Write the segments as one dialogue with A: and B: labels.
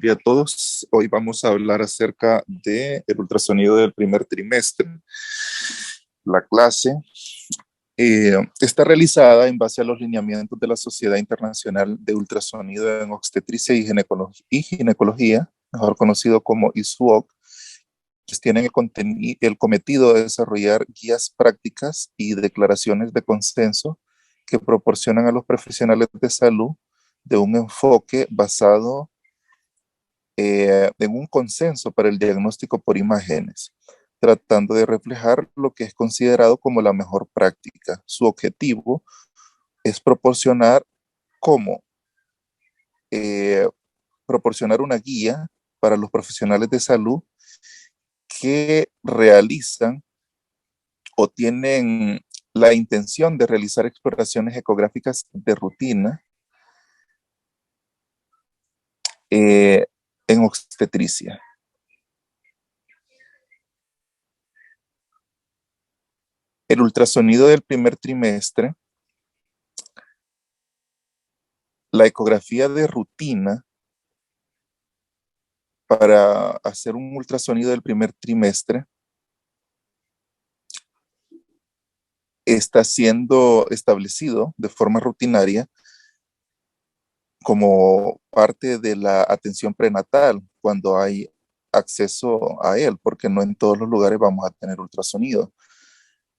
A: día a todos. Hoy vamos a hablar acerca del ultrasonido del primer trimestre. La clase está realizada en base a los lineamientos de la Sociedad Internacional de Ultrasonido en Obstetricia y Ginecología, mejor conocido como ISUOC, pues tienen el cometido de desarrollar guías prácticas y declaraciones de consenso que proporcionan a los profesionales de salud de un enfoque basado en un consenso para el diagnóstico por imágenes, tratando de reflejar lo que es considerado como la mejor práctica. Su objetivo es cómo eh, proporcionar una guía para los profesionales de salud que realizan o tienen la intención de realizar exploraciones ecográficas de rutina en obstetricia. El ultrasonido del primer trimestre, la ecografía de rutina para hacer un ultrasonido del primer trimestre está siendo establecido de forma rutinaria como parte de la atención prenatal cuando hay acceso a él, porque no en todos los lugares vamos a tener ultrasonido.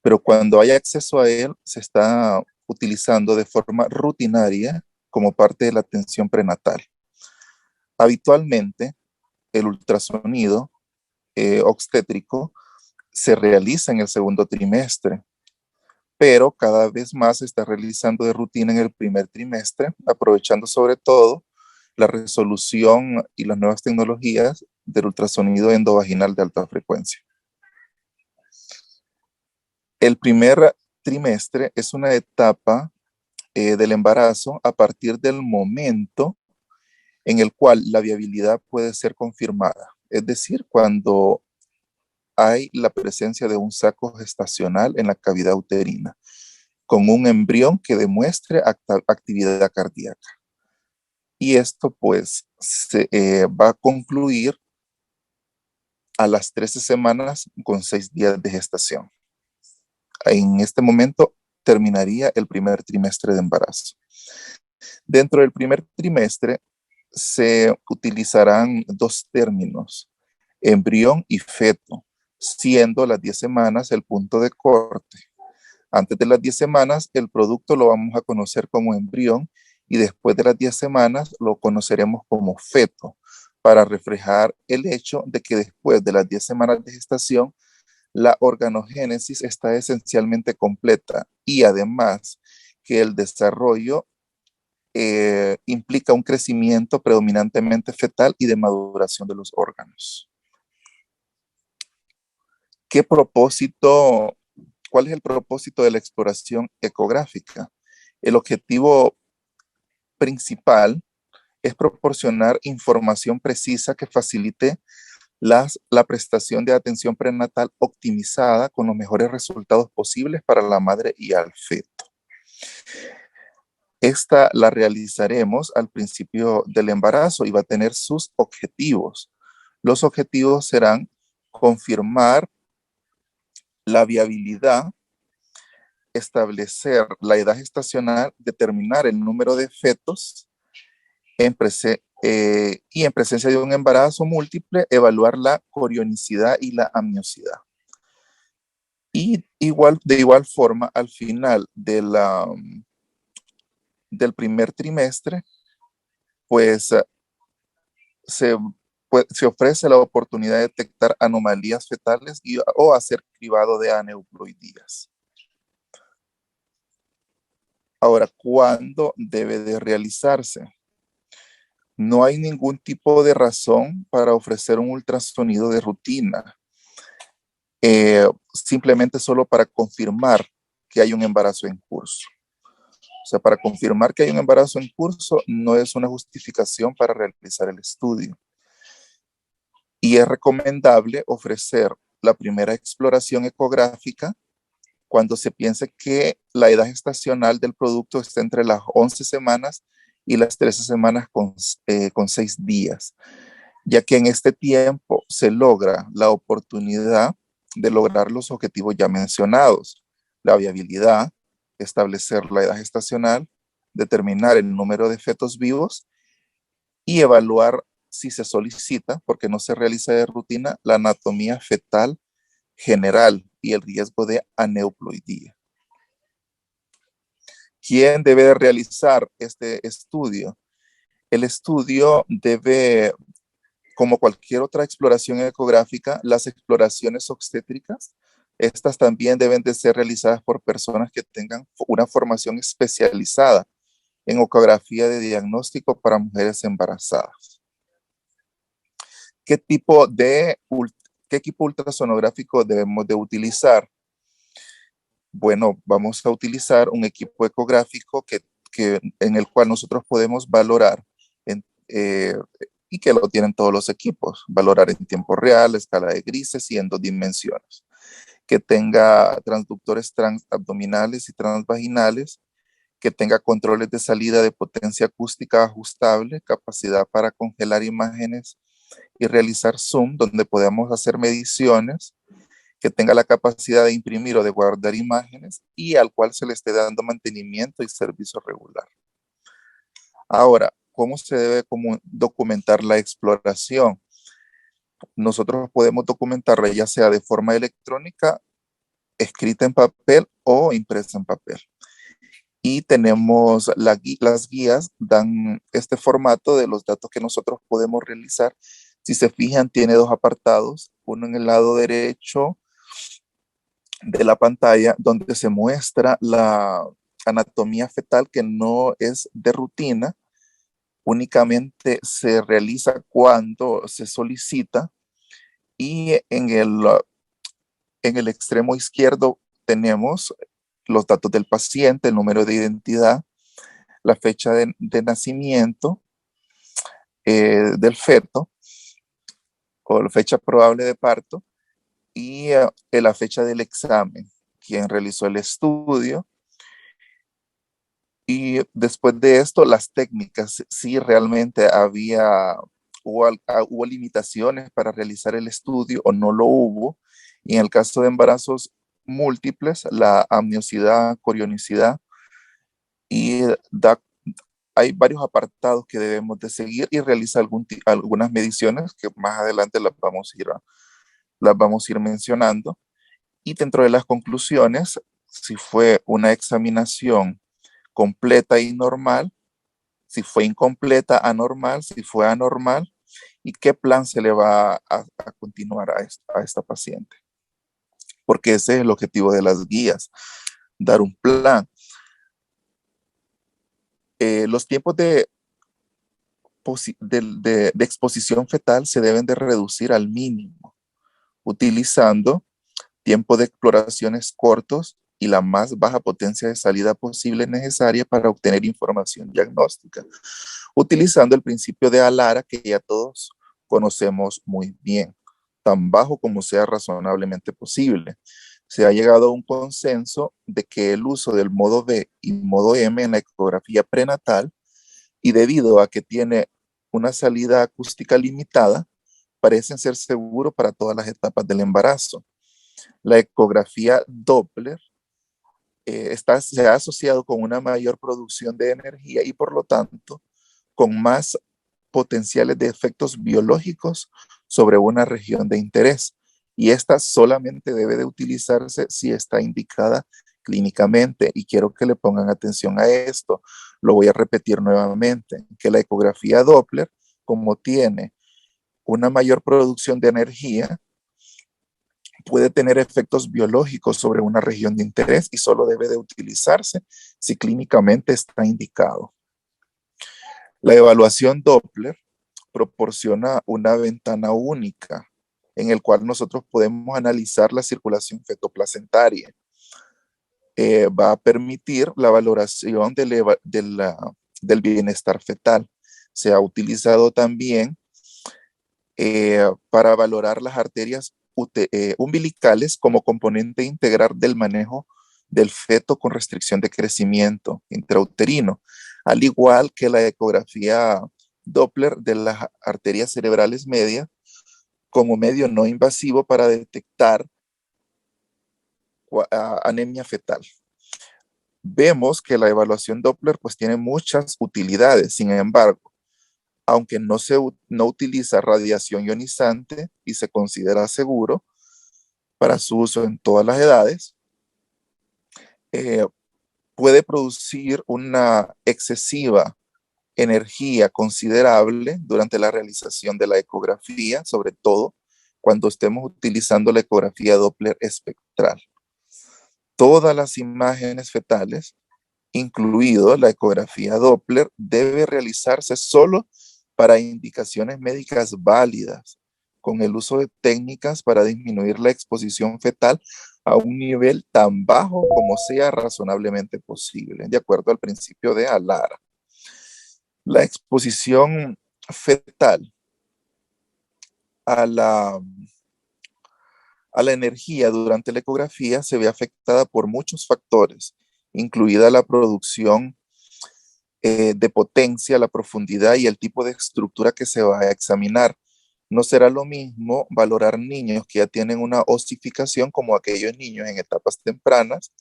A: Pero cuando hay acceso a él, se está utilizando de forma rutinaria como parte de la atención prenatal. Habitualmente, el ultrasonido obstétrico se realiza en el segundo trimestre, pero cada vez más se está realizando de rutina en el primer trimestre, aprovechando sobre todo la resolución y las nuevas tecnologías del ultrasonido endovaginal de alta frecuencia. El primer trimestre es una etapa del embarazo a partir del momento en el cual la viabilidad puede ser confirmada, es decir, cuando hay la presencia de un saco gestacional en la cavidad uterina, con un embrión que demuestre actividad cardíaca. Y esto pues va a concluir a las 13 semanas con 6 días de gestación. En este momento terminaría el primer trimestre de embarazo. Dentro del primer trimestre se utilizarán dos términos, embrión y feto, siendo las 10 semanas el punto de corte. Antes de las 10 semanas, el producto lo vamos a conocer como embrión y después de las 10 semanas lo conoceremos como feto, para reflejar el hecho de que después de las 10 semanas de gestación, la organogénesis está esencialmente completa y además que el desarrollo implica un crecimiento predominantemente fetal y de maduración de los órganos. ¿Cuál es el propósito de la exploración ecográfica? El objetivo principal es proporcionar información precisa que facilite la prestación de atención prenatal optimizada con los mejores resultados posibles para la madre y al feto. Esta la realizaremos al principio del embarazo y va a tener sus objetivos. Los objetivos serán confirmar la viabilidad, establecer la edad gestacional, determinar el número de fetos y en presencia de un embarazo múltiple, evaluar la corionicidad y la amniosidad. Y de igual forma, al final del primer trimestre, pues se ofrece la oportunidad de detectar anomalías fetales o hacer cribado de aneuploidías. Ahora, ¿cuándo debe de realizarse? No hay ningún tipo de razón para ofrecer un ultrasonido de rutina, simplemente solo para confirmar que hay un embarazo en curso. O sea, para confirmar que hay un embarazo en curso no es una justificación para realizar el estudio. Y es recomendable ofrecer la primera exploración ecográfica cuando se piense que la edad gestacional del producto está entre las 11 semanas y las 13 semanas con 6 días. ya que en este tiempo se logra la oportunidad de lograr los objetivos ya mencionados: la viabilidad, establecer la edad gestacional, determinar el número de fetos vivos y evaluar, si se solicita, porque no se realiza de rutina, la anatomía fetal general y el riesgo de aneuploidía. ¿Quién debe de realizar este estudio? El estudio debe, como cualquier otra exploración ecográfica, las exploraciones obstétricas, estas también deben de ser realizadas por personas que tengan una formación especializada en ecografía de diagnóstico para mujeres embarazadas. ¿Qué equipo ultrasonográfico debemos de utilizar? Bueno, vamos a utilizar un equipo ecográfico en el cual nosotros podemos valorar, y que lo tienen todos los equipos, valorar en tiempo real, escala de grises y en 2 dimensiones, que tenga transductores transabdominales y transvaginales, que tenga controles de salida de potencia acústica ajustable, capacidad para congelar imágenes y realizar zoom, donde podamos hacer mediciones, que tenga la capacidad de imprimir o de guardar imágenes y al cual se le esté dando mantenimiento y servicio regular. Ahora, ¿cómo se debe documentar la exploración? Nosotros podemos documentarla ya sea de forma electrónica, escrita en papel o impresa en papel. Y tenemos las guías, dan este formato de los datos que nosotros podemos realizar. Si se fijan, tiene 2 apartados, uno en el lado derecho de la pantalla, donde se muestra la anatomía fetal, que no es de rutina, únicamente se realiza cuando se solicita, y en el extremo izquierdo tenemos los datos del paciente, el número de identidad, la fecha de nacimiento del feto o la fecha probable de parto y la fecha del examen, quien realizó el estudio. Y después de esto, las técnicas, si realmente hubo limitaciones para realizar el estudio o no lo hubo. Y en el caso de embarazos múltiples, la amniosidad, corionicidad, y hay varios apartados que debemos de seguir y realizar algunas mediciones que más adelante las vamos a ir mencionando. Y dentro de las conclusiones, si fue una examinación completa y normal, si fue incompleta, anormal, si fue anormal, y qué plan se le va a continuar a esta paciente. Porque ese es el objetivo de las guías, dar un plan. Los tiempos de exposición fetal se deben de reducir al mínimo, utilizando tiempo de exploraciones cortos y la más baja potencia de salida posible necesaria para obtener información diagnóstica, utilizando el principio de Alara, que ya todos conocemos muy bien, tan bajo como sea razonablemente posible. Se ha llegado a un consenso de que el uso del modo B y modo M en la ecografía prenatal, y debido a que tiene una salida acústica limitada, parecen ser seguros para todas las etapas del embarazo. La ecografía Doppler se ha asociado con una mayor producción de energía y por lo tanto con más potenciales de efectos biológicos sobre una región de interés, y esta solamente debe de utilizarse si está indicada clínicamente. Y quiero que le pongan atención a esto, lo voy a repetir nuevamente, que la ecografía Doppler, como tiene una mayor producción de energía, puede tener efectos biológicos sobre una región de interés y solo debe de utilizarse si clínicamente está indicado. La evaluación Doppler proporciona una ventana única en el cual nosotros podemos analizar la circulación fetoplacentaria. Va a permitir la valoración del bienestar fetal. Se ha utilizado también para valorar las arterias umbilicales como componente integral del manejo del feto con restricción de crecimiento intrauterino, al igual que la ecografía Doppler de las arterias cerebrales medias como medio no invasivo para detectar anemia fetal. Vemos que la evaluación Doppler pues tiene muchas utilidades. Sin embargo, aunque no utiliza radiación ionizante y se considera seguro para su uso en todas las edades, puede producir una excesiva energía considerable durante la realización de la ecografía, sobre todo cuando estemos utilizando la ecografía Doppler espectral. Todas las imágenes fetales, incluido la ecografía Doppler, debe realizarse solo para indicaciones médicas válidas, con el uso de técnicas para disminuir la exposición fetal a un nivel tan bajo como sea razonablemente posible, de acuerdo al principio de Alara. La exposición fetal a la energía durante la ecografía se ve afectada por muchos factores, incluida la producción de potencia, la profundidad y el tipo de estructura que se va a examinar. No será lo mismo valorar niños que ya tienen una osificación como aquellos niños en etapas tempranas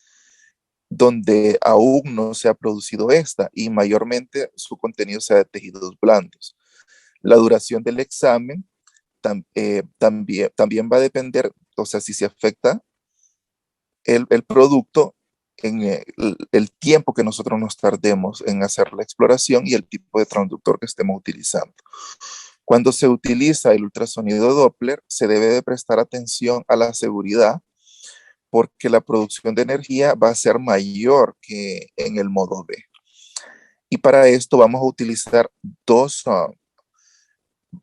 A: donde aún no se ha producido esta y mayormente su contenido sea de tejidos blandos. La duración del examen también va a depender, o sea, si se afecta el producto en el tiempo que nosotros nos tardemos en hacer la exploración y el tipo de transductor que estemos utilizando. Cuando se utiliza el ultrasonido Doppler, se debe de prestar atención a la seguridad porque la producción de energía va a ser mayor que en el modo B. Y para esto vamos a utilizar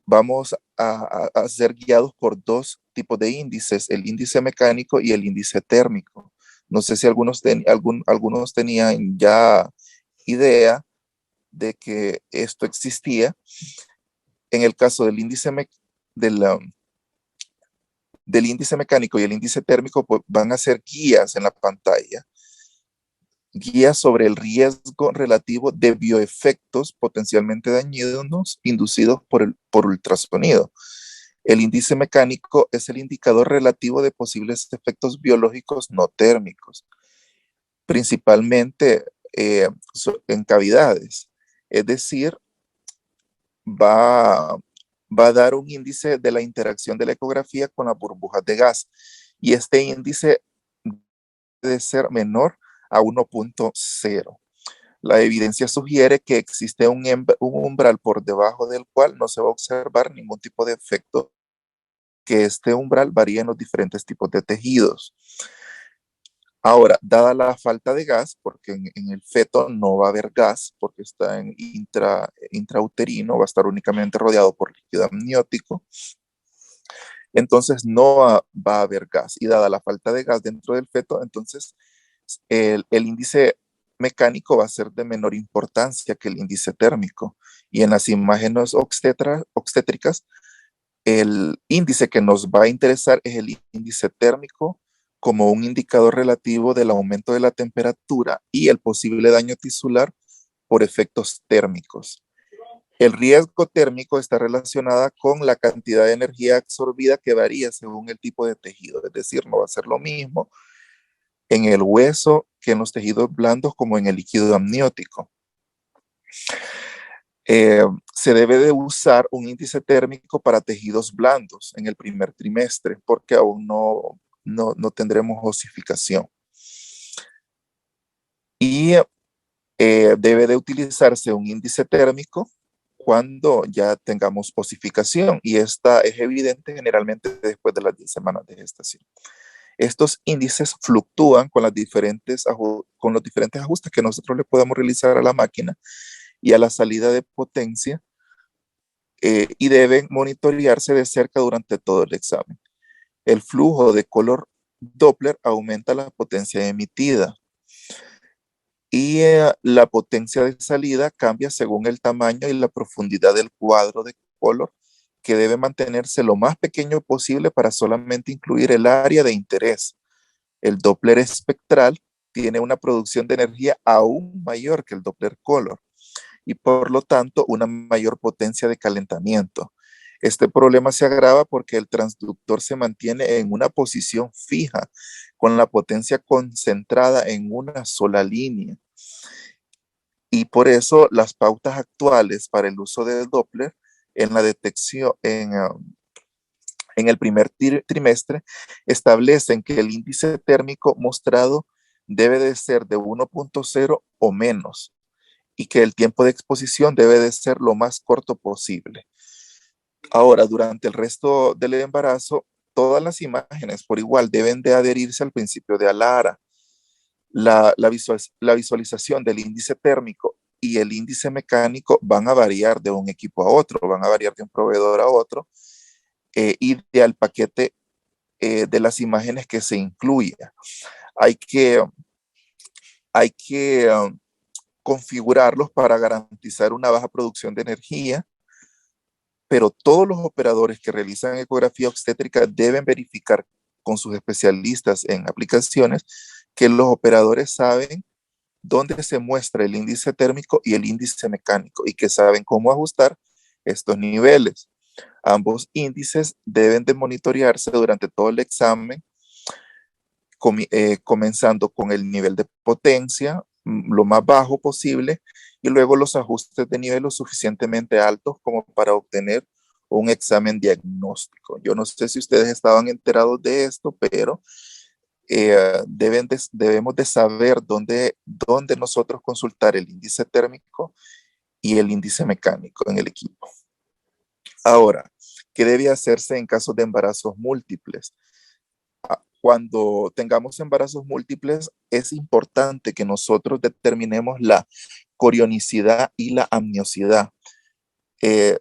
A: vamos a ser guiados por dos tipos de índices, el índice mecánico y el índice térmico. No sé si algunos tenían ya idea de que esto existía. En el caso del del índice mecánico y el índice térmico, pues van a ser guías en la pantalla, guías sobre el riesgo relativo de bioefectos potencialmente dañinos inducidos por ultrasonido. El índice mecánico es el indicador relativo de posibles efectos biológicos no térmicos, principalmente en cavidades. Es decir, va a dar un índice de la interacción de la ecografía con las burbujas de gas. Y este índice debe ser menor a 1.0. La evidencia sugiere que existe un umbral por debajo del cual no se va a observar ningún tipo de efecto, que este umbral varía en los diferentes tipos de tejidos. Ahora, dada la falta de gas, porque en el feto no va a haber gas, porque está en intrauterino, va a estar únicamente rodeado por líquido amniótico, entonces no va a haber gas. Y dada la falta de gas dentro del feto, entonces el índice mecánico va a ser de menor importancia que el índice térmico. Y en las imágenes obstétricas, el índice que nos va a interesar es el índice térmico como un indicador relativo del aumento de la temperatura y el posible daño tisular por efectos térmicos. El riesgo térmico está relacionado con la cantidad de energía absorbida que varía según el tipo de tejido, es decir, no va a ser lo mismo en el hueso que en los tejidos blandos como en el líquido amniótico. Se debe de usar un índice térmico para tejidos blandos en el primer trimestre porque aún no tendremos osificación. Y debe de utilizarse un índice térmico cuando ya tengamos osificación y esta es evidente generalmente después de las 10 semanas de gestación. Estos índices fluctúan con los diferentes ajustes que nosotros le podemos realizar a la máquina y a la salida de potencia y deben monitorearse de cerca durante todo el examen. El flujo de color Doppler aumenta la potencia emitida y la potencia de salida cambia según el tamaño y la profundidad del cuadro de color, que debe mantenerse lo más pequeño posible para solamente incluir el área de interés. El Doppler espectral tiene una producción de energía aún mayor que el Doppler color y por lo tanto una mayor potencia de calentamiento. Este problema se agrava porque el transductor se mantiene en una posición fija, con la potencia concentrada en una sola línea. Y por eso las pautas actuales para el uso del Doppler en la detección en el primer trimestre establecen que el índice térmico mostrado debe de ser de 1.0 o menos y que el tiempo de exposición debe de ser lo más corto posible. Ahora, durante el resto del embarazo, todas las imágenes por igual deben de adherirse al principio de Alara. La visualización del índice térmico y el índice mecánico van a variar de un equipo a otro, van a variar de un proveedor a otro, y del paquete de las imágenes que se incluya. Hay que, hay que configurarlos para garantizar una baja producción de energía, pero todos los operadores que realizan ecografía obstétrica deben verificar con sus especialistas en aplicaciones que los operadores saben dónde se muestra el índice térmico y el índice mecánico y que saben cómo ajustar estos niveles. Ambos índices deben de monitorearse durante todo el examen, comenzando con el nivel de potencia lo más bajo posible y luego los ajustes de nivel lo suficientemente altos como para obtener un examen diagnóstico. Yo no sé si ustedes estaban enterados de esto, pero debemos de saber dónde nosotros consultar el índice térmico y el índice mecánico en el equipo. Ahora, ¿qué debe hacerse en casos de embarazos múltiples? Cuando tengamos embarazos múltiples, es importante que nosotros determinemos la corionicidad y la amniosidad, eh,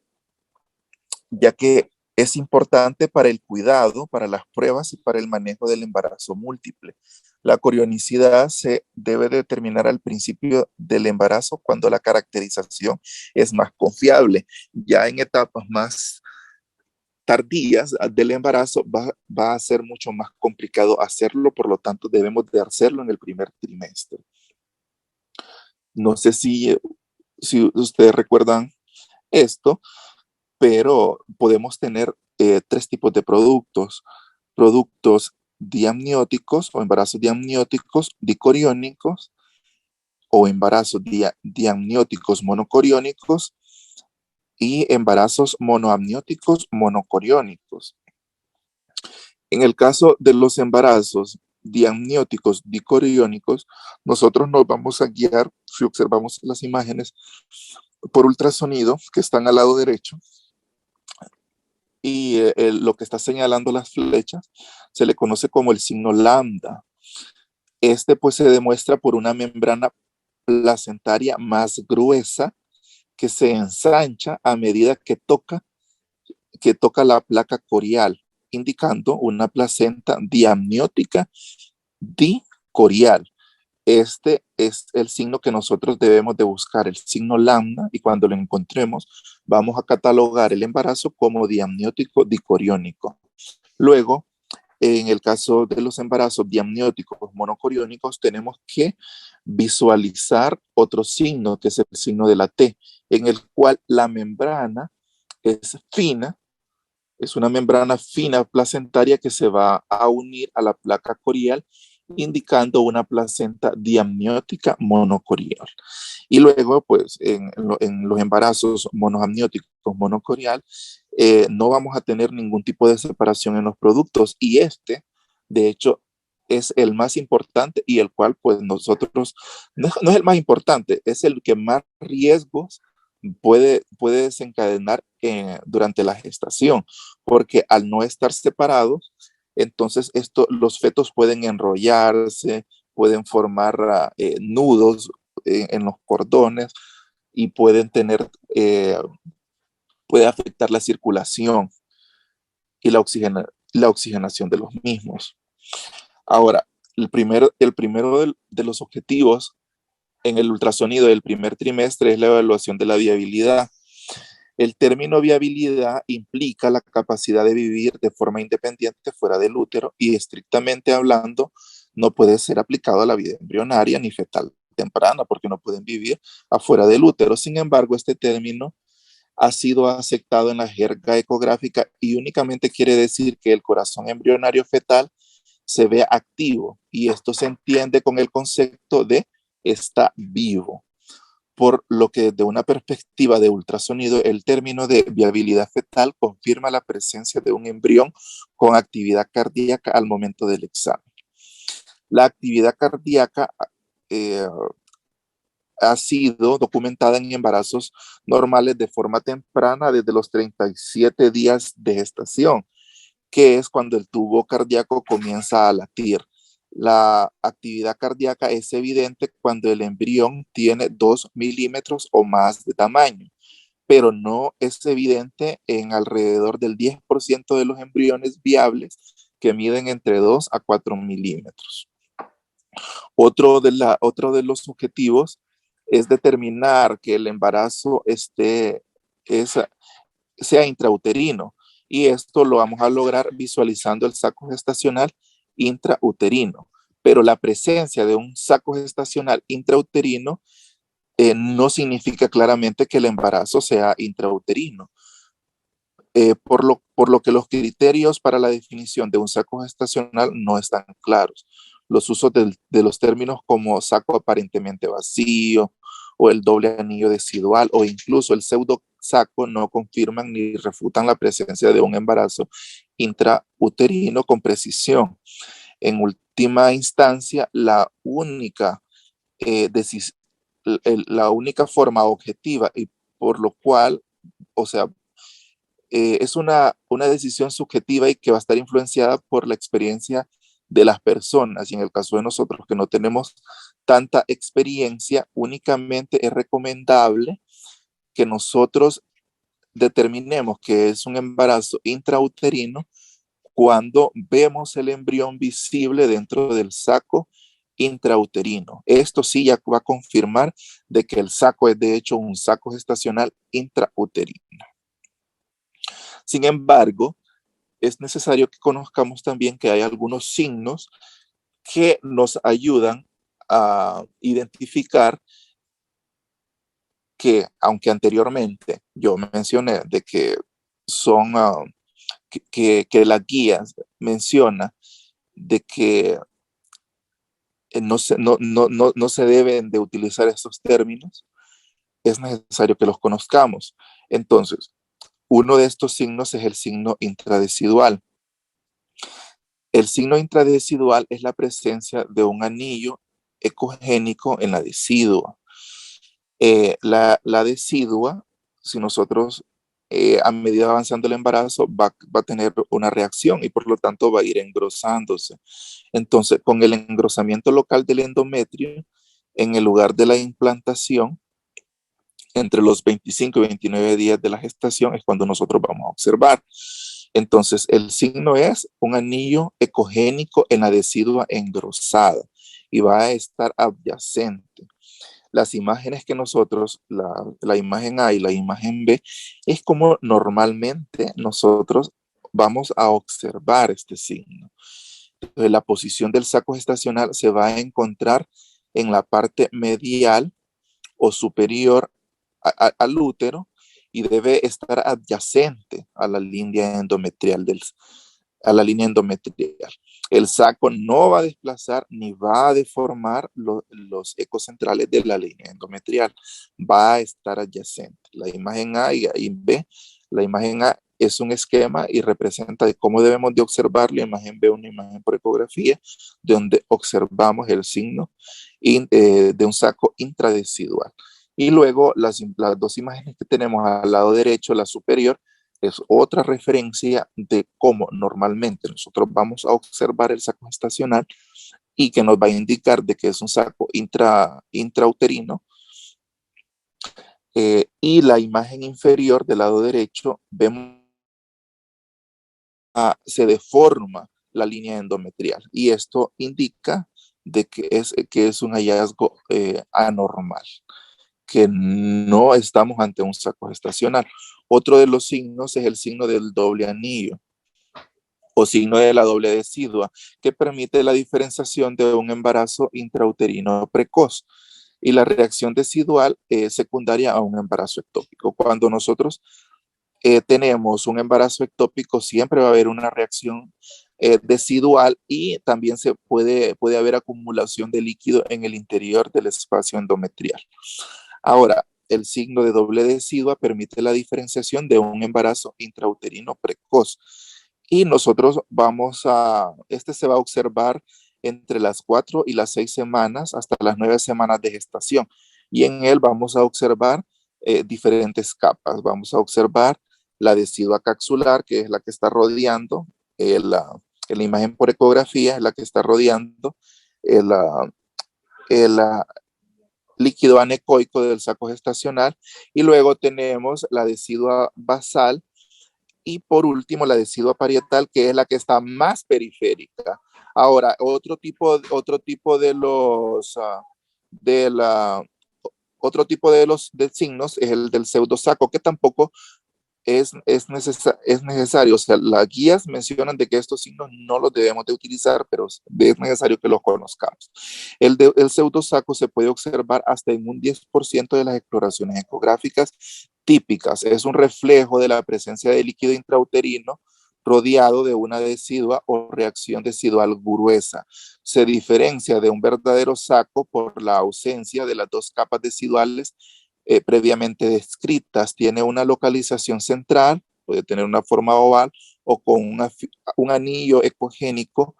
A: ya que es importante para el cuidado, para las pruebas y para el manejo del embarazo múltiple. La corionicidad se debe determinar al principio del embarazo cuando la caracterización es más confiable. Ya en etapas más tardías del embarazo va a ser mucho más complicado hacerlo, por lo tanto debemos de hacerlo en el primer trimestre. No sé si ustedes recuerdan esto, pero podemos tener tres tipos de productos. Productos diamnióticos o embarazos diamnióticos dicoriónicos o embarazos diamnióticos monocoriónicos y embarazos monoamnióticos monocoriónicos. En el caso de los embarazos diamnióticos dicoriónicos, nosotros nos vamos a guiar, si observamos las imágenes, por ultrasonido que están al lado derecho, y lo que está señalando las flechas se le conoce como el signo lambda. Este pues se demuestra por una membrana placentaria más gruesa que se ensancha a medida que toca la placa corial, indicando una placenta diamniótica dicorial. Este es el signo que nosotros debemos de buscar, el signo lambda, y cuando lo encontremos vamos a catalogar el embarazo como diamniótico dicoriónico. Luego, en el caso de los embarazos diamnióticos monocoriónicos, tenemos que visualizar otro signo, que es el signo de la T, en el cual la membrana es fina, es una membrana fina placentaria que se va a unir a la placa corial, indicando una placenta diamniótica monocorial. Y luego, pues, en los embarazos monoamnióticos monocorial, no vamos a tener ningún tipo de separación en los productos. Y de hecho, es el más importante y el cual, pues, nosotros, no es el más importante, es el que más riesgos puede desencadenar durante la gestación, porque al no estar separados, entonces los fetos pueden enrollarse, pueden formar nudos en los cordones y puede afectar la circulación y la oxigenación de los mismos. Ahora, el primero de los objetivos en el ultrasonido del primer trimestre es la evaluación de la viabilidad. El término viabilidad implica la capacidad de vivir de forma independiente fuera del útero y estrictamente hablando no puede ser aplicado a la vida embrionaria ni fetal temprana porque no pueden vivir afuera del útero. Sin embargo, este término ha sido aceptado en la jerga ecográfica y únicamente quiere decir que el corazón embrionario fetal se ve activo, y esto se entiende con el concepto de está vivo, por lo que desde una perspectiva de ultrasonido, el término de viabilidad fetal confirma la presencia de un embrión con actividad cardíaca al momento del examen. La actividad cardíaca eh, ha sido documentada en embarazos normales de forma temprana desde los 37 días de gestación, que es cuando el tubo cardíaco comienza a latir. La actividad cardíaca es evidente cuando el embrión tiene 2 milímetros o más de tamaño, pero no es evidente en alrededor del 10% de los embriones viables, que miden entre 2 a 4 milímetros. Otro de los objetivos es determinar que el embarazo sea intrauterino, y esto lo vamos a lograr visualizando el saco gestacional intrauterino. Pero la presencia de un saco gestacional intrauterino no significa claramente que el embarazo sea intrauterino. Por lo que los criterios para la definición de un saco gestacional no están claros. Los usos de los términos como saco aparentemente vacío o el doble anillo decidual o incluso el pseudo saco no confirman ni refutan la presencia de un embarazo intrauterino con precisión. En última instancia, la única forma objetiva y por lo cual, o sea, es una decisión subjetiva y que va a estar influenciada por la experiencia de las personas. Y en el caso de nosotros que no tenemos tanta experiencia, únicamente es recomendable que nosotros determinemos que es un embarazo intrauterino cuando vemos el embrión visible dentro del saco intrauterino. Esto sí ya va a confirmar de que el saco es de hecho un saco gestacional intrauterino. Sin embargo, es necesario que conozcamos también que hay algunos signos que nos ayudan a identificar que, aunque anteriormente yo mencioné de que son, que la guía menciona de que no se deben de utilizar estos términos, es necesario que los conozcamos. Entonces, uno de estos signos es el signo intradecidual. El signo intradecidual es la presencia de un anillo ecogénico en la decidua. La decidua, si nosotros a medida avanzando el embarazo, va a tener una reacción y por lo tanto va a ir engrosándose. Entonces, con el engrosamiento local del endometrio, en el lugar de la implantación, entre los 25 y 29 días de la gestación es cuando nosotros vamos a observar. Entonces, el signo es un anillo ecogénico en la decidua engrosada y va a estar adyacente. Las imágenes que nosotros, la imagen A y la imagen B, es como normalmente nosotros vamos a observar este signo. Entonces, la posición del saco gestacional se va a encontrar en la parte medial o superior al útero y debe estar adyacente a la línea endometrial El saco no va a desplazar ni va a deformar los ecos centrales de la línea endometrial, va a estar adyacente. La imagen A y B, la imagen A es un esquema y representa de cómo debemos de observarlo. La imagen B, una imagen por ecografía, donde observamos el signo de un saco intradecidual. Y luego las dos imágenes que tenemos al lado derecho, la superior, es otra referencia de cómo normalmente nosotros vamos a observar el saco gestacional y que nos va a indicar de que es un saco intrauterino. Y la imagen inferior del lado derecho, vemos se deforma la línea endometrial y esto indica de que es un hallazgo anormal, que no estamos ante un saco gestacional. Otro de los signos es el signo del doble anillo o signo de la doble decidua, que permite la diferenciación de un embarazo intrauterino precoz. y la reacción decidual es secundaria a un embarazo ectópico. Cuando nosotros tenemos un embarazo ectópico, siempre va a haber una reacción decidual y también puede haber acumulación de líquido en el interior del espacio endometrial. Ahora, el signo de doble decidua permite la diferenciación de un embarazo intrauterino precoz. Y nosotros este se va a observar entre las 4 y las 6 semanas hasta las 9 semanas de gestación. Y en él vamos a observar diferentes capas. Vamos a observar la decidua capsular, que es la que está rodeando, la imagen por ecografía es la que está rodeando el, el líquido anecoico del saco gestacional, y luego tenemos la decidua basal, y por último la decidua parietal, que es la que está más periférica. Ahora, otro tipo de los de signos es el del pseudosaco, que tampoco es necesario. O sea, las guías mencionan de que estos signos no los debemos de utilizar, pero es necesario que los conozcamos. El pseudosaco se puede observar hasta en un 10% de las exploraciones ecográficas típicas. Es un reflejo de la presencia de líquido intrauterino rodeado de una decidua o reacción decidual gruesa. Se diferencia de un verdadero saco por la ausencia de las dos capas deciduales previamente descritas. Tiene una localización central, puede tener una forma oval o con un anillo ecogénico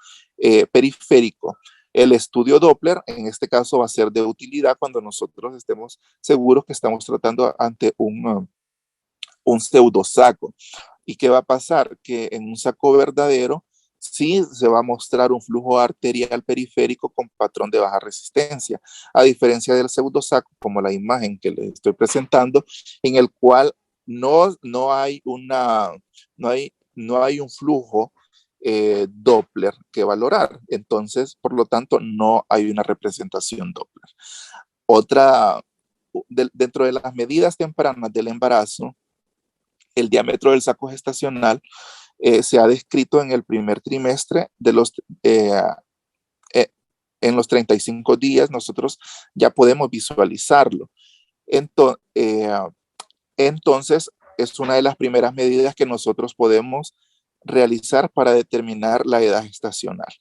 A: periférico. El estudio Doppler, en este caso, va a ser de utilidad cuando nosotros estemos seguros que estamos tratando ante un pseudosaco. ¿Y qué va a pasar? Que en un saco verdadero sí se va a mostrar un flujo arterial periférico con patrón de baja resistencia, a diferencia del pseudosaco, como la imagen que les estoy presentando, en el cual no hay un flujo Doppler que valorar. Entonces, por lo tanto, no hay una representación Doppler. Dentro de las medidas tempranas del embarazo, el diámetro del saco gestacional se ha descrito en el primer trimestre en los 35 días. Nosotros ya podemos visualizarlo. Entonces, es una de las primeras medidas que nosotros podemos realizar para determinar la edad gestacional.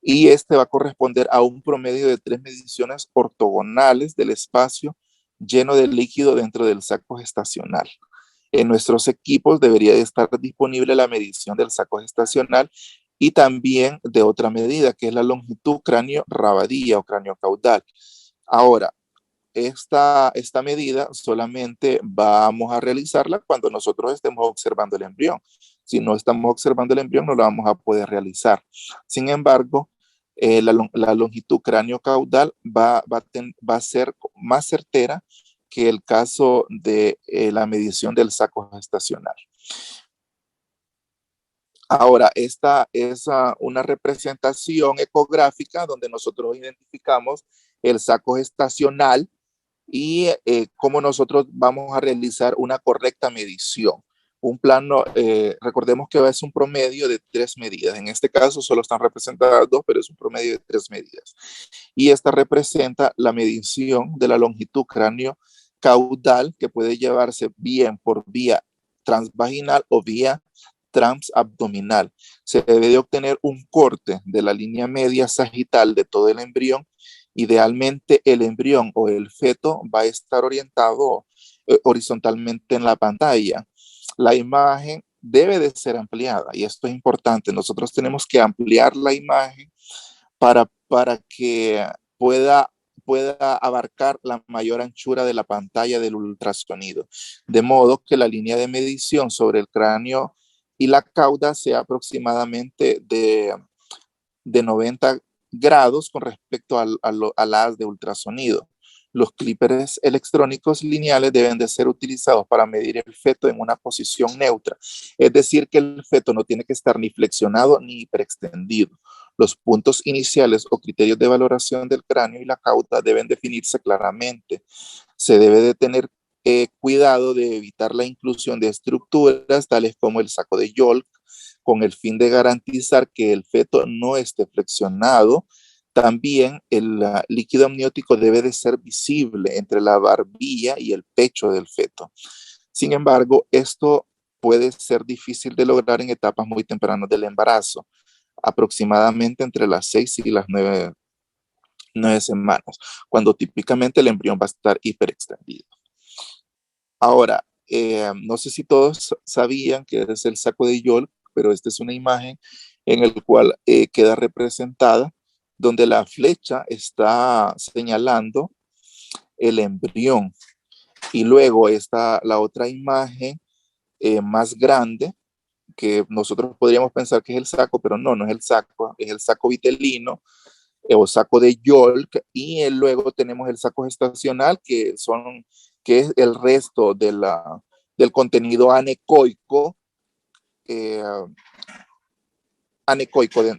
A: Y este va a corresponder a un promedio de 3 mediciones ortogonales del espacio lleno de líquido dentro del saco gestacional. En nuestros equipos debería de estar disponible la medición del saco gestacional y también de otra medida, que es la longitud cráneo-rabadilla o cráneo-caudal. Ahora, esta medida solamente vamos a realizarla cuando nosotros estemos observando el embrión. Si no estamos observando el embrión, no la vamos a poder realizar. Sin embargo, la longitud cráneo-caudal va a ser más certera que el caso de la medición del saco gestacional. Ahora, esta es una representación ecográfica donde nosotros identificamos el saco gestacional y cómo nosotros vamos a realizar una correcta medición. Un plano, recordemos que es un promedio de 3 medidas. En este caso solo están representadas 2, pero es un promedio de 3 medidas. Y esta representa la medición de la longitud cráneo-caudal, que puede llevarse bien por vía transvaginal o vía transabdominal. Se debe de obtener un corte de la línea media sagital de todo el embrión. Idealmente el embrión o el feto va a estar orientado horizontalmente en la pantalla. La imagen debe de ser ampliada y esto es importante. Nosotros tenemos que ampliar la imagen para que pueda abarcar la mayor anchura de la pantalla del ultrasonido, de modo que la línea de medición sobre el cráneo y la cauda sea aproximadamente de 90 grados con respecto al haz de ultrasonido. Los clippers electrónicos lineales deben de ser utilizados para medir el feto en una posición neutra, es decir, que el feto no tiene que estar ni flexionado ni hiperextendido. Los puntos iniciales o criterios de valoración del cráneo y la cauda deben definirse claramente. Se debe de tener cuidado de evitar la inclusión de estructuras tales como el saco de Yolk, con el fin de garantizar que el feto no esté flexionado, También el líquido amniótico debe de ser visible entre la barbilla y el pecho del feto. Sin embargo, esto puede ser difícil de lograr en etapas muy tempranas del embarazo, aproximadamente entre las 6 y las 9 semanas, cuando típicamente el embrión va a estar hiperextendido. Ahora, no sé si todos sabían que es el saco de Yolk, pero esta es una imagen en la cual queda representada donde la flecha está señalando el embrión. Y luego está la otra imagen más grande, que nosotros podríamos pensar que es el saco, pero no, no es el saco vitelino o saco de Yolk, y luego tenemos el saco gestacional, que es el resto del contenido anecoico, eh,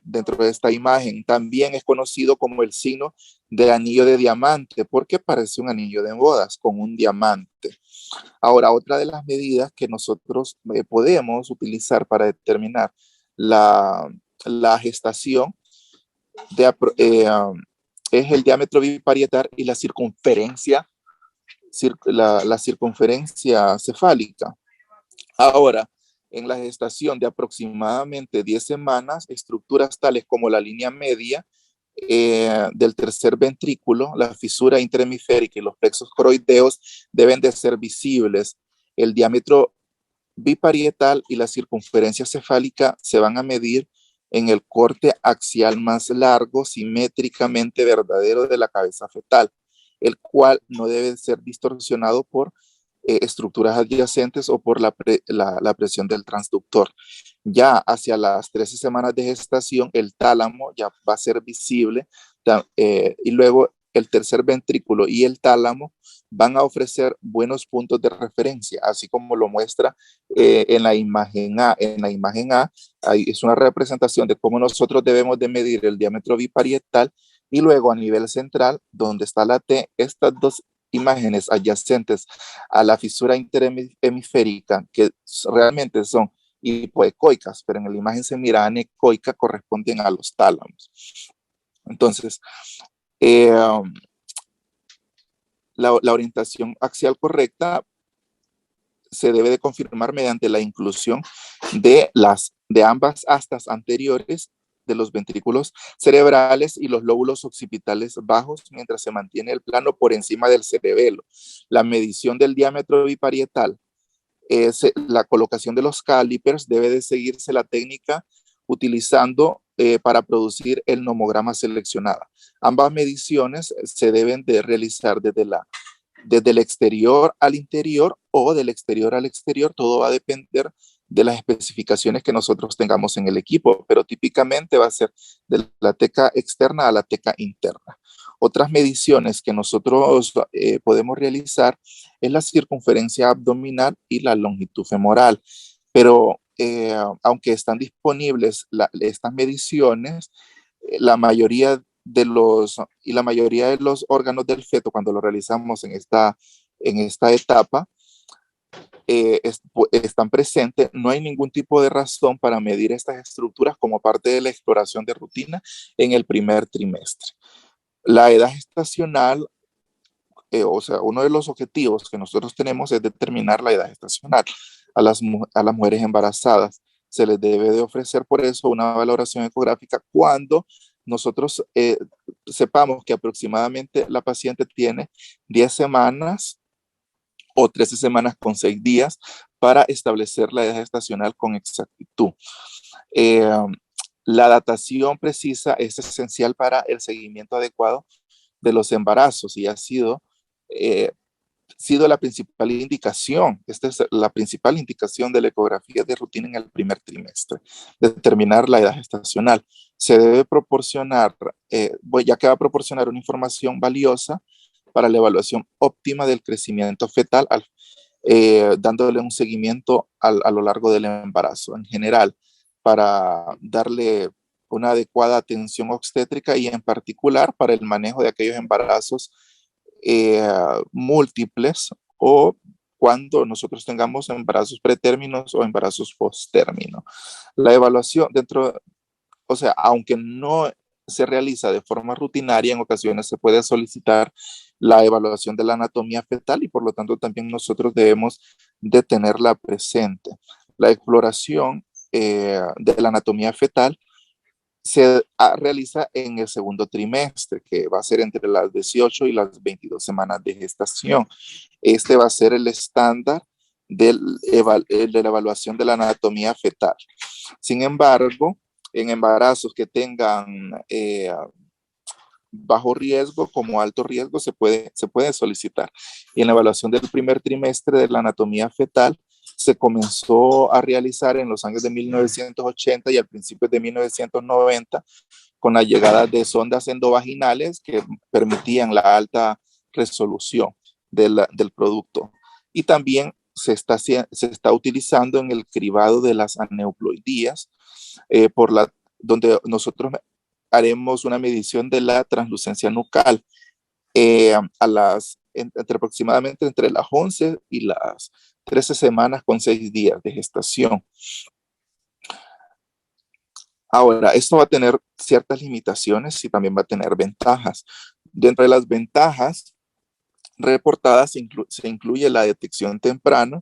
A: dentro de esta imagen. También es conocido como el signo de anillo de diamante, porque parece un anillo de bodas con un diamante. Ahora, otra de las medidas que nosotros podemos utilizar para determinar la gestación es el diámetro biparietal y la circunferencia cefálica. Ahora, en la gestación de aproximadamente 10 semanas, estructuras tales como la línea media del tercer ventrículo, la fisura interhemisférica y los plexos coroideos deben de ser visibles. El diámetro biparietal y la circunferencia cefálica se van a medir en el corte axial más largo, simétricamente verdadero de la cabeza fetal, el cual no debe ser distorsionado por estructuras adyacentes o por la presión del transductor. Ya hacia las 13 semanas de gestación, el tálamo ya va a ser visible, y luego el tercer ventrículo y el tálamo van a ofrecer buenos puntos de referencia, así como lo muestra en la imagen A. En la imagen A es una representación de cómo nosotros debemos de medir el diámetro biparietal, y luego a nivel central, donde está la T, estas dos imágenes adyacentes a la fisura interhemisférica, que realmente son hipoecoicas, pero en la imagen se mira anecoica, corresponden a los tálamos. Entonces, la orientación axial correcta se debe de confirmar mediante la inclusión de ambas astas anteriores de los ventrículos cerebrales y los lóbulos occipitales bajos, mientras se mantiene el plano por encima del cerebelo. La medición del diámetro biparietal, la colocación de los calipers, debe de seguirse la técnica utilizando para producir el nomograma seleccionado. Ambas mediciones se deben de realizar desde el exterior al interior o del exterior al exterior. Todo va a depender de las especificaciones que nosotros tengamos en el equipo, pero típicamente va a ser de la teca externa a la teca interna. Otras mediciones que nosotros podemos realizar es la circunferencia abdominal y la longitud femoral, pero aunque están disponibles estas mediciones, la mayoría de los órganos del feto, cuando lo realizamos en esta etapa, están presentes. No hay ningún tipo de razón para medir estas estructuras como parte de la exploración de rutina en el primer trimestre. La edad gestacional, o sea, uno de los objetivos que nosotros tenemos es determinar la edad gestacional. A las mujeres embarazadas se les debe de ofrecer por eso una valoración ecográfica cuando nosotros sepamos que aproximadamente la paciente tiene 10 semanas o 13 semanas con 6 días para establecer la edad gestacional con exactitud. La datación precisa es esencial para el seguimiento adecuado de los embarazos y ha sido la principal indicación. Esta es la principal indicación de la ecografía de rutina en el primer trimestre, determinar la edad gestacional. Se debe proporcionar, ya que va a proporcionar una información valiosa para la evaluación óptima del crecimiento fetal, dándole un seguimiento a lo largo del embarazo en general, para darle una adecuada atención obstétrica y en particular para el manejo de aquellos embarazos múltiples o cuando nosotros tengamos embarazos pretérminos o embarazos posttérmino. La evaluación o sea, aunque no se realiza de forma rutinaria, en ocasiones se puede solicitar la evaluación de la anatomía fetal y por lo tanto también nosotros debemos de tenerla presente. La exploración de la anatomía fetal se realiza en el segundo trimestre, que va a ser entre las 18 y las 22 semanas de gestación. Este va a ser el estándar de la evaluación de la anatomía fetal. Sin embargo, en embarazos que tengan bajo riesgo como alto riesgo se puede solicitar. Y en la evaluación del primer trimestre de la anatomía fetal se comenzó a realizar en los años de 1980 y al principio de 1990 con la llegada de sondas endovaginales que permitían la alta resolución del producto. Y también se está utilizando en el cribado de las aneuploidías, donde nosotros haremos una medición de la translucencia nucal aproximadamente entre las 11 y las 13 semanas con 6 días de gestación. Ahora, esto va a tener ciertas limitaciones y también va a tener ventajas. Dentro de las ventajas reportadas se incluye la detección temprana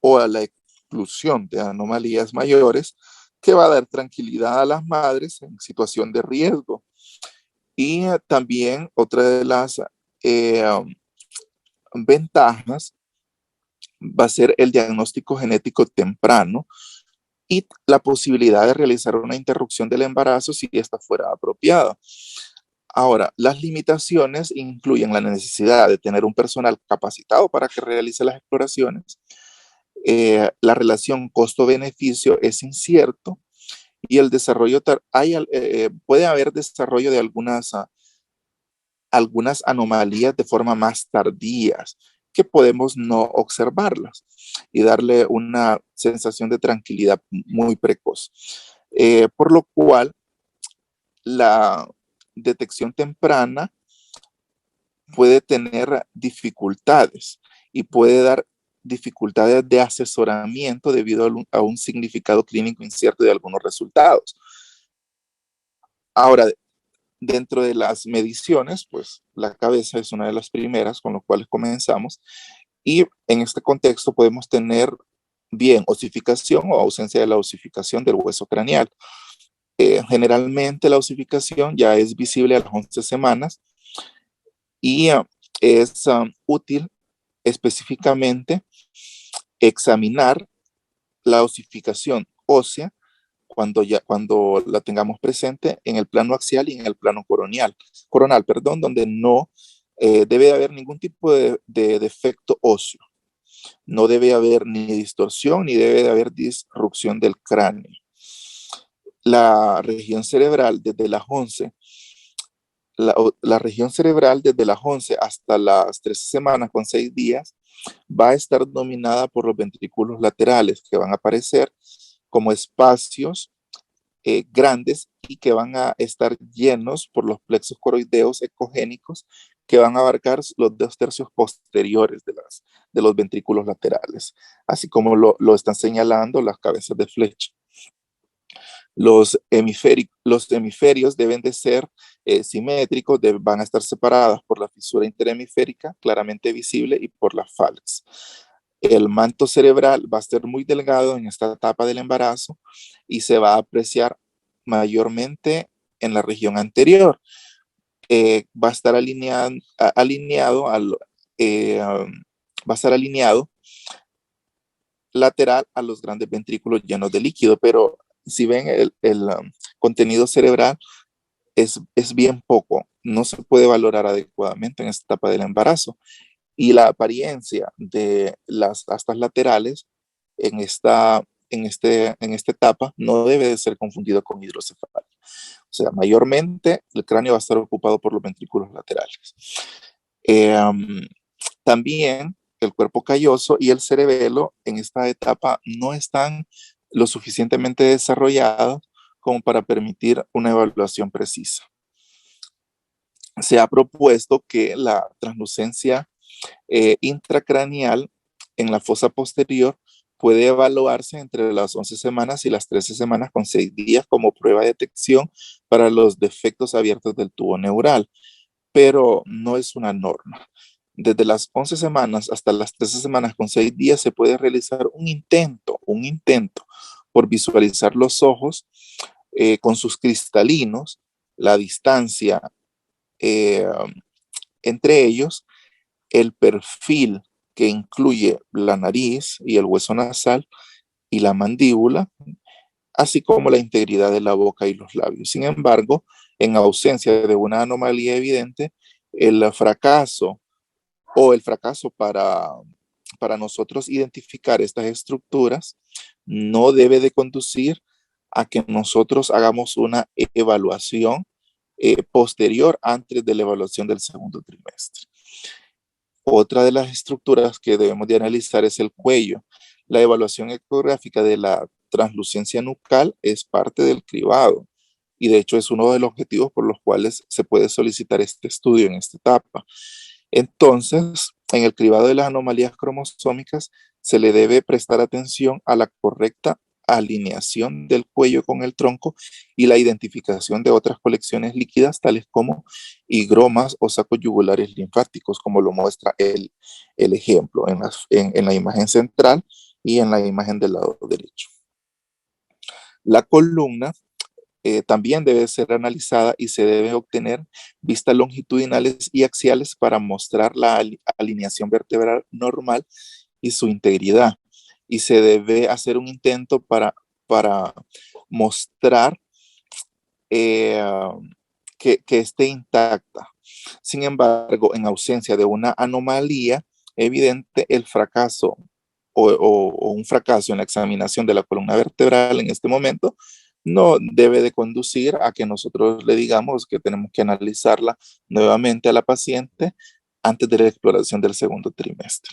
A: o la exclusión de anomalías mayores que va a dar tranquilidad a las madres en situación de riesgo. Y también otra de las ventajas va a ser el diagnóstico genético temprano y la posibilidad de realizar una interrupción del embarazo si esta fuera apropiada. Ahora, las limitaciones incluyen la necesidad de tener un personal capacitado para que realice las exploraciones. La relación costo-beneficio es incierto y el desarrollo, puede haber desarrollo de algunas anomalías de forma más tardías que podemos no observarlas y darle una sensación de tranquilidad muy precoz. Por lo cual, la detección temprana puede tener dificultades y puede dar dificultades de asesoramiento debido a un significado clínico incierto de algunos resultados. Ahora, dentro de las mediciones, pues la cabeza es una de las primeras con lo cuales comenzamos y en este contexto podemos tener bien osificación o ausencia de la osificación del hueso craneal. Generalmente la osificación ya es visible a las 11 semanas y es útil específicamente examinar la osificación ósea cuando la tengamos presente en el plano axial y en el plano coronal, donde no debe haber ningún tipo de defecto óseo. No debe haber ni distorsión ni debe haber disrupción del cráneo. La región cerebral desde las 11 la región cerebral desde las 11 hasta las 13 semanas con 6 días va a estar dominada por los ventrículos laterales que van a aparecer como espacios grandes y que van a estar llenos por los plexos coroideos ecogénicos que van a abarcar los 2/3 posteriores de los ventrículos laterales, así como lo están señalando las cabezas de flecha. Los hemisferios deben de ser simétricos, van a estar separadas por la fisura interhemisférica, claramente visible, y por la falx. El manto cerebral va a ser muy delgado en esta etapa del embarazo y se va a apreciar mayormente en la región anterior. Va a estar alineado lateral a los grandes ventrículos llenos de líquido, pero si ven el contenido cerebral es bien poco, no se puede valorar adecuadamente en esta etapa del embarazo. Y la apariencia de las astas laterales en esta etapa no debe de ser confundido con hidrocefalia. O sea, mayormente el cráneo va a estar ocupado por los ventrículos laterales. También el cuerpo calloso y el cerebelo en esta etapa no están lo suficientemente desarrollados como para permitir una evaluación precisa. Se ha propuesto que la translucencia intracraneal en la fosa posterior puede evaluarse entre las 11 semanas y las 13 semanas con 6 días como prueba de detección para los defectos abiertos del tubo neural, pero no es una norma. Desde las 11 semanas hasta las 13 semanas con 6 días se puede realizar un intento por visualizar los ojos con sus cristalinos, la distancia eh, entre ellos, el perfil que incluye la nariz y el hueso nasal y la mandíbula, así como la integridad de la boca y los labios. Sin embargo, en ausencia de una anomalía evidente, el fracaso o el fracaso para nosotros identificar estas estructuras no debe de conducir a que nosotros hagamos una evaluación posterior antes de la evaluación del segundo trimestre. Otra de las estructuras que debemos de analizar es el cuello. La evaluación ecográfica de la translucencia nucal es parte del cribado y de hecho es uno de los objetivos por los cuales se puede solicitar este estudio en esta etapa. Entonces, en el cribado de las anomalías cromosómicas se le debe prestar atención a la correcta alineación del cuello con el tronco y la identificación de otras colecciones líquidas tales como higromas o sacos yugulares linfáticos, como lo muestra el ejemplo en la imagen central y en la imagen del lado derecho. La columna también debe ser analizada y se debe obtener vistas longitudinales y axiales para mostrar la alineación vertebral normal y su integridad. Y se debe hacer un intento para mostrar eh, que esté intacta. Sin embargo, en ausencia de una anomalía evidente, el fracaso o un fracaso en la examinación de la columna vertebral en este momento no debe de conducir a que nosotros le digamos que tenemos que analizarla nuevamente a la paciente antes de la exploración del segundo trimestre.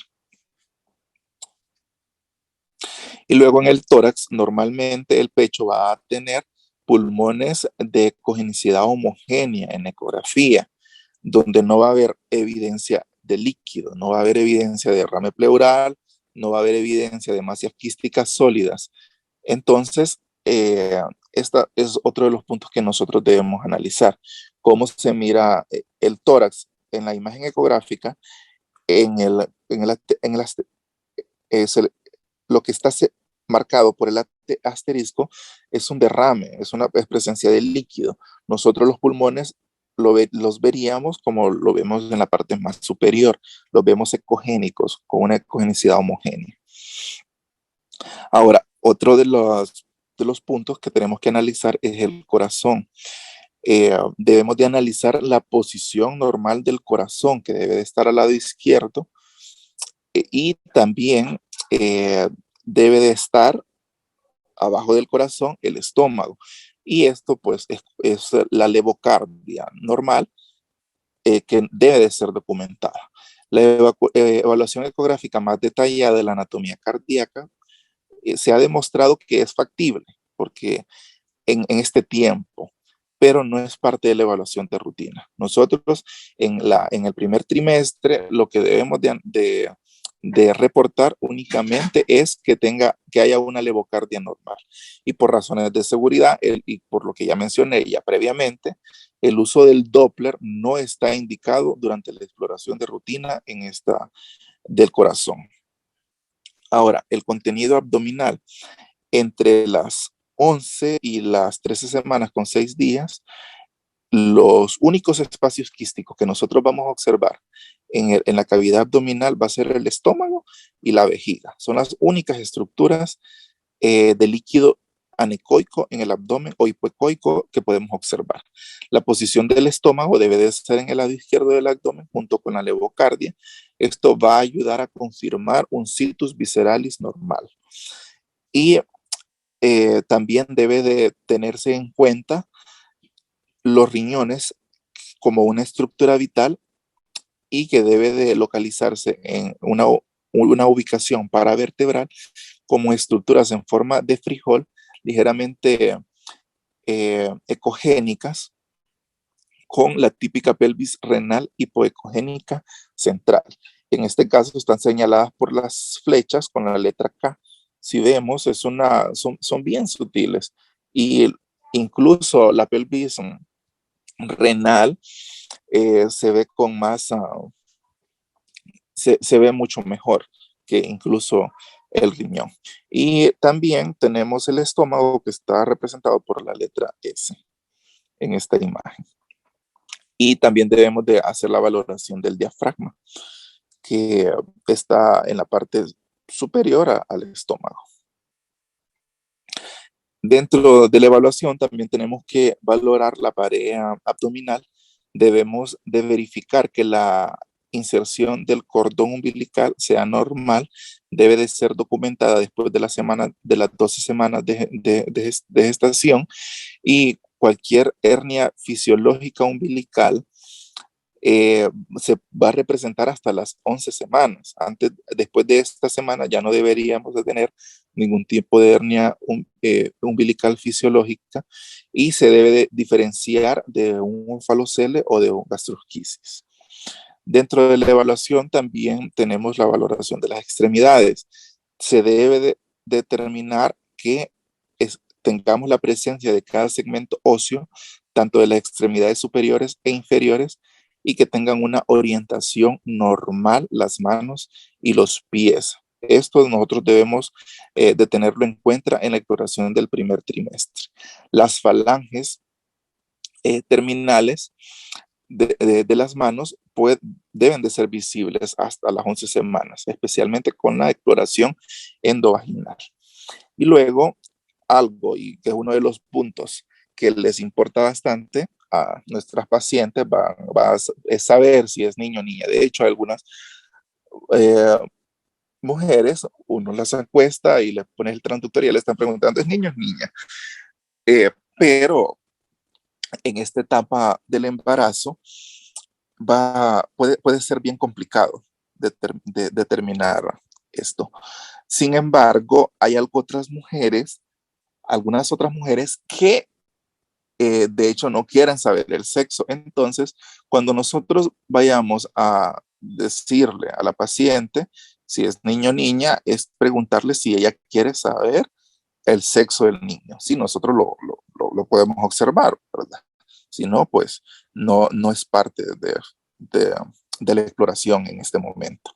A: Y luego en el tórax, normalmente el pecho va a tener pulmones de ecogenicidad homogénea en ecografía, donde no va a haber evidencia de líquido, no va a haber evidencia de derrame pleural, no va a haber evidencia de masas quísticas sólidas. Entonces, este es otro de los puntos que nosotros debemos analizar. Cómo se mira el tórax en la imagen ecográfica, es lo que está marcado por el asterisco es un derrame, es presencia de líquido. Nosotros los pulmones los veríamos como lo vemos en la parte más superior, los vemos ecogénicos, con una ecogenicidad homogénea. Ahora, otro de los puntos que tenemos que analizar es el corazón. Debemos de analizar la posición normal del corazón, que debe de estar al lado izquierdo, y también debe de estar abajo del corazón el estómago. Y esto pues es la levocardia normal que debe de ser documentada. La evaluación ecográfica más detallada de la anatomía cardíaca se ha demostrado que es factible porque en este tiempo, pero no es parte de la evaluación de rutina. Nosotros en el primer trimestre lo que debemos de reportar únicamente es que haya una levocardia normal. Y por razones de seguridad, y por lo que ya mencioné ya previamente, el uso del Doppler no está indicado durante la exploración de rutina del corazón. Ahora, el contenido abdominal entre las 11 y las 13 semanas con 6 días, los únicos espacios quísticos que nosotros vamos a observar en la cavidad abdominal va a ser el estómago y la vejiga. Son las únicas estructuras de líquido anecoico en el abdomen o hipoecoico que podemos observar. La posición del estómago debe de estar en el lado izquierdo del abdomen junto con la levocardia. Esto va a ayudar a confirmar un situs visceralis normal. Y también debe de tenerse en cuenta los riñones como una estructura vital y que debe de localizarse en una ubicación paravertebral como estructuras en forma de frijol ligeramente ecogénicas con la típica pelvis renal hipoecogénica central. En este caso están señaladas por las flechas con la letra K, si vemos, son bien sutiles. Y incluso la pelvis renal se ve con más, se ve mucho mejor que incluso el riñón. Y también tenemos el estómago, que está representado por la letra S en esta imagen. Y también debemos de hacer la valoración del diafragma, que está en la parte superior al estómago. Dentro de la evaluación también tenemos que valorar la pared abdominal. Debemos de verificar que la inserción del cordón umbilical sea normal. Debe de ser documentada después de de las 12 semanas de gestación, y cualquier hernia fisiológica umbilical se va a representar hasta las 11 semanas. Después de esta semana ya no deberíamos de tener ningún tipo de hernia umbilical fisiológica, y se debe de diferenciar de un falocele o de un gastrosquisis. Dentro de la evaluación también tenemos la valoración de las extremidades. Se debe de determinar que tengamos la presencia de cada segmento óseo, tanto de las extremidades superiores e inferiores, y que tengan una orientación normal las manos y los pies. Esto nosotros debemos de tenerlo en cuenta en la exploración del primer trimestre. Las falanges terminales de las manos deben de ser visibles hasta las 11 semanas, especialmente con la exploración endovaginal. Y luego, algo, y que es uno de los puntos que les importa bastante a nuestras pacientes, es saber si es niño o niña. De hecho, algunas mujeres, uno las acuesta y les pone el transductor y ya le están preguntando, ¿es niño o es niña? Pero en esta etapa del embarazo puede ser bien complicado determinar esto. Sin embargo, hay algunas otras mujeres que de hecho no quieren saber el sexo. Entonces, cuando nosotros vayamos a decirle a la paciente si es niño o niña, es preguntarle si ella quiere saber el sexo del niño. Si nosotros lo podemos observar, ¿verdad? Si no, pues no es parte de la exploración en este momento.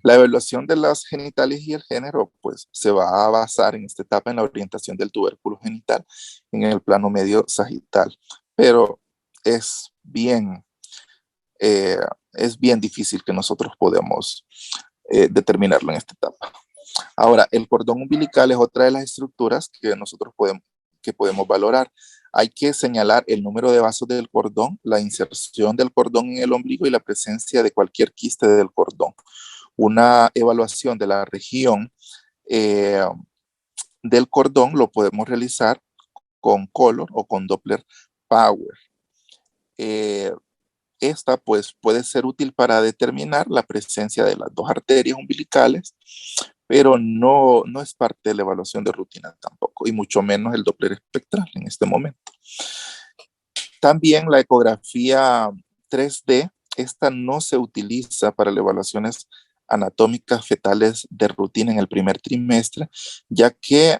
A: La evaluación de las genitales y el género, pues se va a basar en esta etapa en la orientación del tubérculo genital en el plano medio sagital, pero es bien, eh, es bien difícil que nosotros podamos determinarlo en esta etapa. Ahora, el cordón umbilical es otra de las estructuras que nosotros podemos valorar. Hay que señalar el número de vasos del cordón, la inserción del cordón en el ombligo y la presencia de cualquier quiste del cordón. Una evaluación de la región del cordón lo podemos realizar con color o con Doppler Power. Esta pues puede ser útil para determinar la presencia de las dos arterias umbilicales, pero no es parte de la evaluación de rutina tampoco, y mucho menos el Doppler espectral en este momento. También la ecografía 3D, esta no se utiliza para las evaluaciones anatómicas fetales de rutina en el primer trimestre, ya que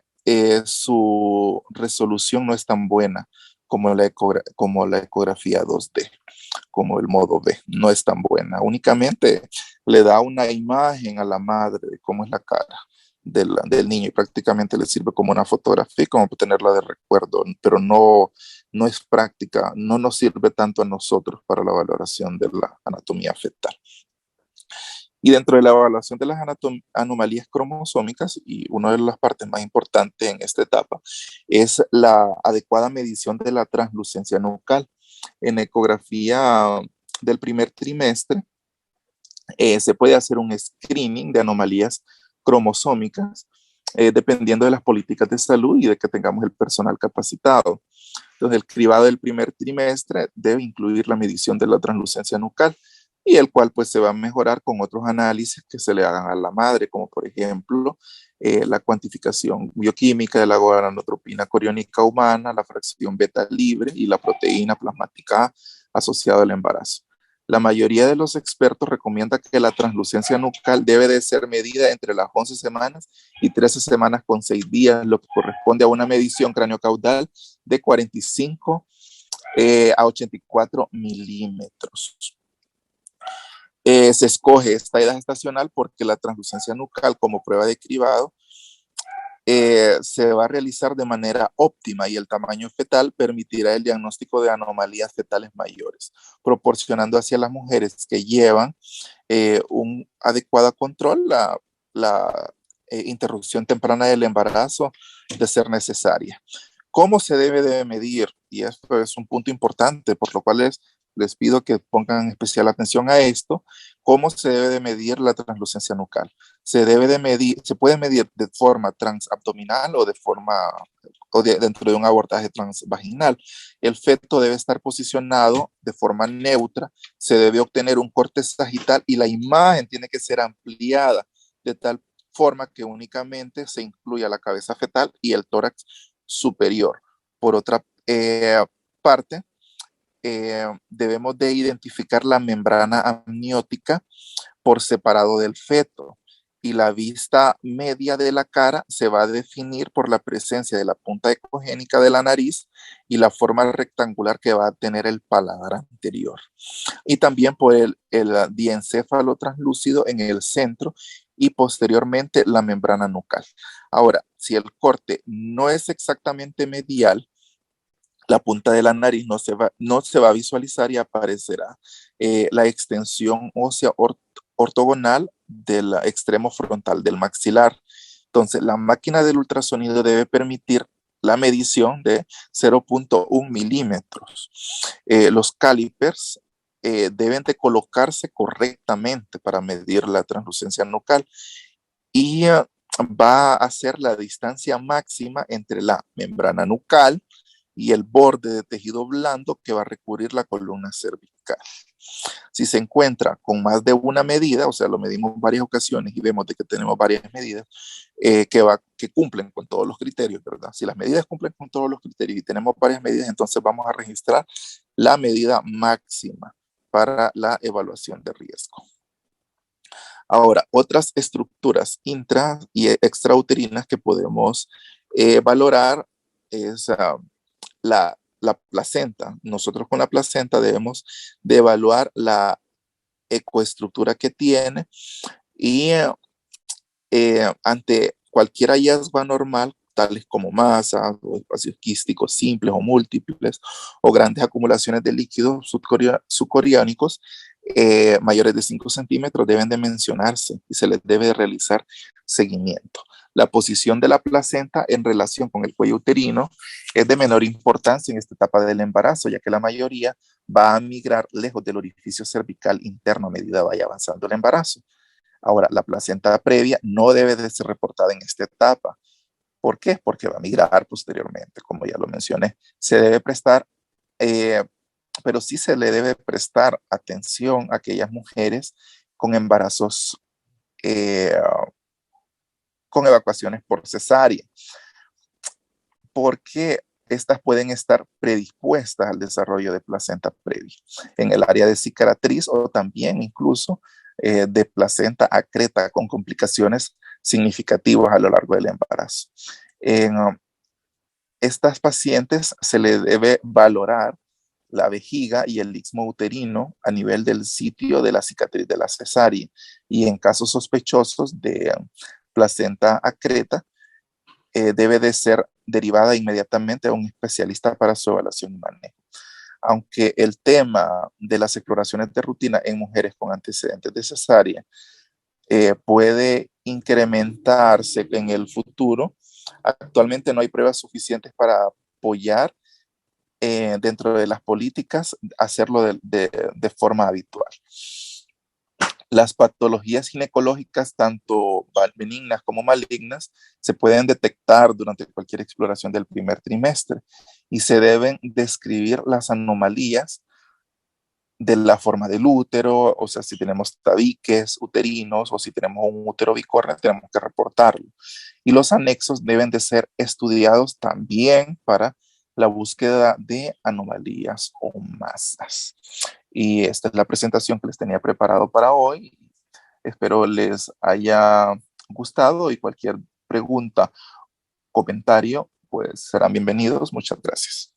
A: su resolución no es tan buena como la ecografía 2D, como el modo B, no es tan buena. Únicamente le da una imagen a la madre de cómo es la cara del niño, y prácticamente le sirve como una fotografía, como tenerla de recuerdo, pero no es práctica, no nos sirve tanto a nosotros para la valoración de la anatomía fetal. Y dentro de la evaluación de las anomalías cromosómicas, y una de las partes más importantes en esta etapa, es la adecuada medición de la translucencia nucal. En ecografía del primer trimestre, se puede hacer un screening de anomalías cromosómicas, dependiendo de las políticas de salud y de que tengamos el personal capacitado. Entonces, el cribado del primer trimestre debe incluir la medición de la translucencia nucal, y el cual pues se va a mejorar con otros análisis que se le hagan a la madre, como por ejemplo la cuantificación bioquímica de la gonadotropina coriónica humana, la fracción beta libre y la proteína plasmática A asociada al embarazo. La mayoría de los expertos recomienda que la translucencia nucal debe de ser medida entre las 11 semanas y 13 semanas con 6 días, lo que corresponde a una medición craneocaudal de 45 a 84 milímetros. Se escoge esta edad estacional porque la translucencia nucal como prueba de cribado se va a realizar de manera óptima y el tamaño fetal permitirá el diagnóstico de anomalías fetales mayores, proporcionando así a las mujeres que llevan un adecuado control la interrupción temprana del embarazo de ser necesaria. ¿Cómo se debe de medir? Y esto es un punto importante, por lo cual les pido que pongan especial atención a esto. ¿Cómo se debe de medir la translucencia nucal? Se puede medir de forma transabdominal o dentro de un abordaje transvaginal. El feto debe estar posicionado de forma neutra, se debe obtener un corte sagital y la imagen tiene que ser ampliada de tal forma que únicamente se incluya la cabeza fetal y el tórax superior. Por otra parte, debemos de identificar la membrana amniótica por separado del feto y la vista media de la cara se va a definir por la presencia de la punta ecogénica de la nariz y la forma rectangular que va a tener el paladar anterior. Y también por el diencéfalo translúcido en el centro y posteriormente la membrana nucal. Ahora, si el corte no es exactamente medial, la punta de la nariz no se va a visualizar y aparecerá la extensión ósea ortogonal del extremo frontal del maxilar. Entonces, la máquina del ultrasonido debe permitir la medición de 0.1 milímetros. Los calipers deben de colocarse correctamente para medir la translucencia nucal y va a ser la distancia máxima entre la membrana nucal y el borde de tejido blando que va a recubrir la columna cervical. Si se encuentra con más de una medida, o sea, lo medimos en varias ocasiones y vemos de que tenemos varias medidas que cumplen con todos los criterios, ¿verdad? Si las medidas cumplen con todos los criterios y tenemos varias medidas, entonces vamos a registrar la medida máxima para la evaluación de riesgo. Ahora, otras estructuras intra y extrauterinas que podemos valorar es la placenta. Nosotros con la placenta debemos de evaluar la ecoestructura que tiene y ante cualquier hallazgo anormal, tales como masas o espacios quísticos simples o múltiples o grandes acumulaciones de líquidos subcoriónicos mayores de 5 centímetros deben de mencionarse y se les debe de realizar seguimiento. La posición de la placenta en relación con el cuello uterino es de menor importancia en esta etapa del embarazo, ya que la mayoría va a migrar lejos del orificio cervical interno a medida vaya avanzando el embarazo. Ahora, la placenta previa no debe de ser reportada en esta etapa. ¿Por qué? Porque va a migrar posteriormente, como ya lo mencioné. Se debe prestar, pero sí se le debe prestar atención a aquellas mujeres con embarazos con evacuaciones por cesárea, porque estas pueden estar predispuestas al desarrollo de placenta previa en el área de cicatriz o también incluso de placenta acreta con complicaciones significativas a lo largo del embarazo. En estas pacientes se le debe valorar la vejiga y el istmo uterino a nivel del sitio de la cicatriz de la cesárea y en casos sospechosos de placenta acreta debe de ser derivada inmediatamente a un especialista para su evaluación y manejo. Aunque el tema de las exploraciones de rutina en mujeres con antecedentes de cesárea puede incrementarse en el futuro, actualmente no hay pruebas suficientes para apoyar dentro de las políticas hacerlo de forma habitual. Las patologías ginecológicas, tanto benignas como malignas, se pueden detectar durante cualquier exploración del primer trimestre y se deben describir las anomalías de la forma del útero, o sea, si tenemos tabiques uterinos o si tenemos un útero bicorneo, tenemos que reportarlo. Y los anexos deben de ser estudiados también para la búsqueda de anomalías o masas. Y esta es la presentación que les tenía preparado para hoy. Espero les haya gustado y cualquier pregunta, comentario, pues serán bienvenidos. Muchas gracias.